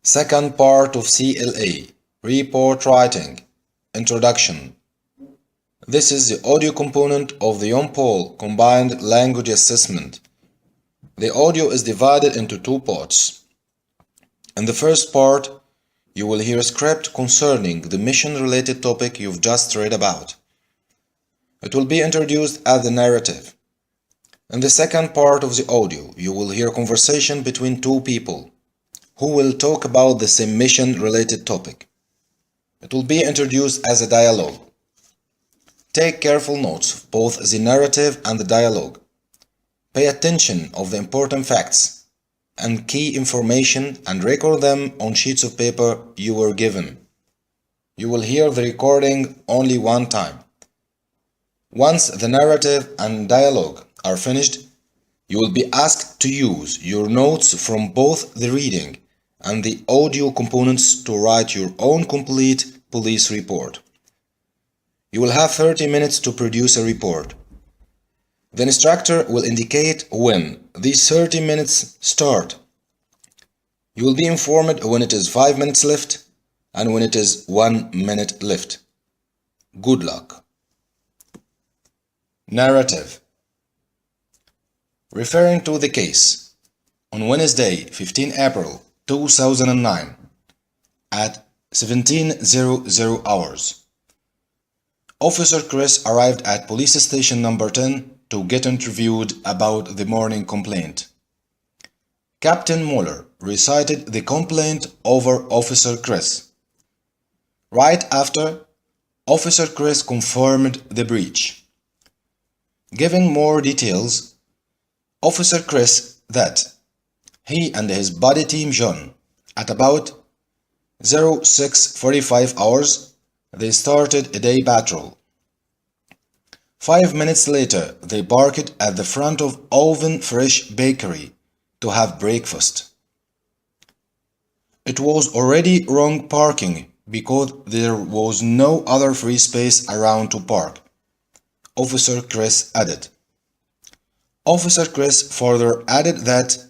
Second part of CLA, Report Writing, Introduction. This is the audio component of the Nepal Combined Language Assessment. The audio is divided into two parts. In the first part, you will hear a script concerning the mission-related topic you've just read about. It will be introduced as the narrative. In the second part of the audio, you will hear a conversation between two people who will talk about the same mission-related topic. It will be introduced as a dialogue. Take careful notes of both the narrative and the dialogue. Pay attention of the important facts and key information and record them on sheets of paper you were given. You will hear the recording only one time. Once the narrative and dialogue are finished, you will be asked to use your notes from both the reading and the audio components to write your own complete police report. You will have 30 minutes to produce a report. The instructor will indicate when these 30 minutes start. You will be informed when it is 5 minutes left and when it is 1 minute left. Good luck. Narrative. Referring to the case, on Wednesday, 15 April 2009, at 17:00 hours, Officer Chris arrived at police station number 10 to get interviewed about the morning complaint. Captain Muller recited the complaint over Officer Chris. Right after, Officer Chris confirmed the breach. Giving more details, Officer Chris that he and his buddy team John, at about 06:45 hours, they started a day patrol. 5 minutes later, they parked at the front of Oven Fresh Bakery to have breakfast. It was already wrong parking because there was no other free space around to park, Officer Chris added. Officer Chris further added that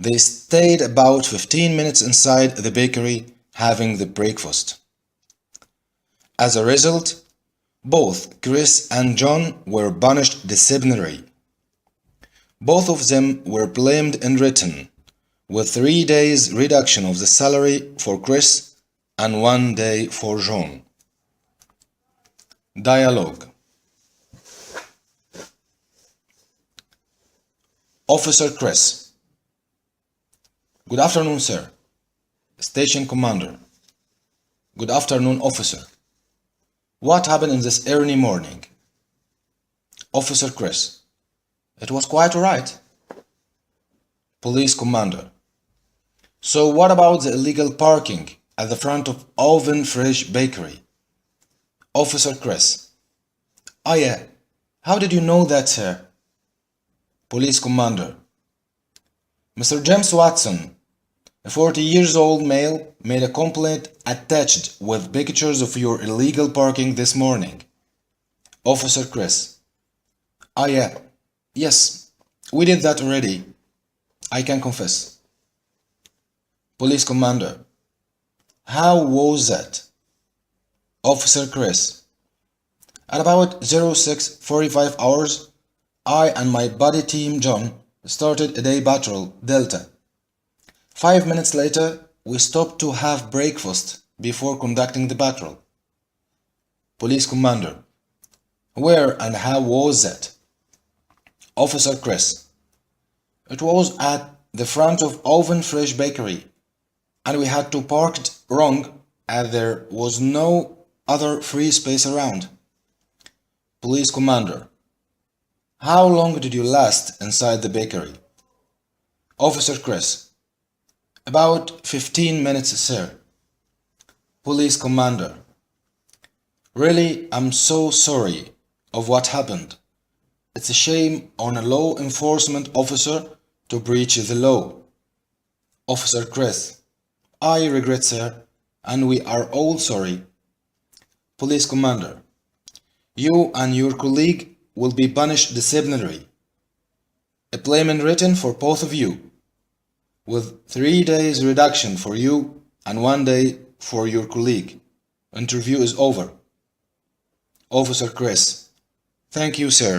they stayed about 15 minutes inside the bakery having the breakfast. As a result, both Chris and John were punished disciplinarily. Both of them were blamed in written, with 3 days reduction of the salary for Chris and 1 day for John. Dialogue. Officer Chris: Good afternoon, sir. Station Commander: Good afternoon, officer. What happened in this early morning? Officer Chris: It was quite alright. Police Commander: So what about the illegal parking at the front of Oven Fresh Bakery? Officer Chris: Oh yeah, how did you know that, sir? Police Commander: Mr. James Watson, a 40-year-old male, made a complaint attached with pictures of your illegal parking this morning. Officer Chris: Oh yeah, yes, we did that already. I can confess. Police Commander: How was that? Officer Chris: At about 06:45 hours, I and my buddy team John started a day patrol Delta. 5 minutes later, we stopped to have breakfast before conducting the patrol. Police Commander: Where and how was that? Officer Chris: It was at the front of Oven Fresh Bakery, and we had to park it wrong as there was no other free space around. Police Commander: How long did you last inside the bakery? Officer Chris: About 15 minutes, sir. Police Commander: Really, I'm so sorry of what happened. It's a shame on a law enforcement officer to breach the law. Officer Chris: I regret, sir, and we are all sorry. Police Commander: You and your colleague will be punished disciplinarily. A payment written for both of you. with 3 days reduction for you and 1 day for your colleague. Interview is over. Officer Chris: Thank you, sir.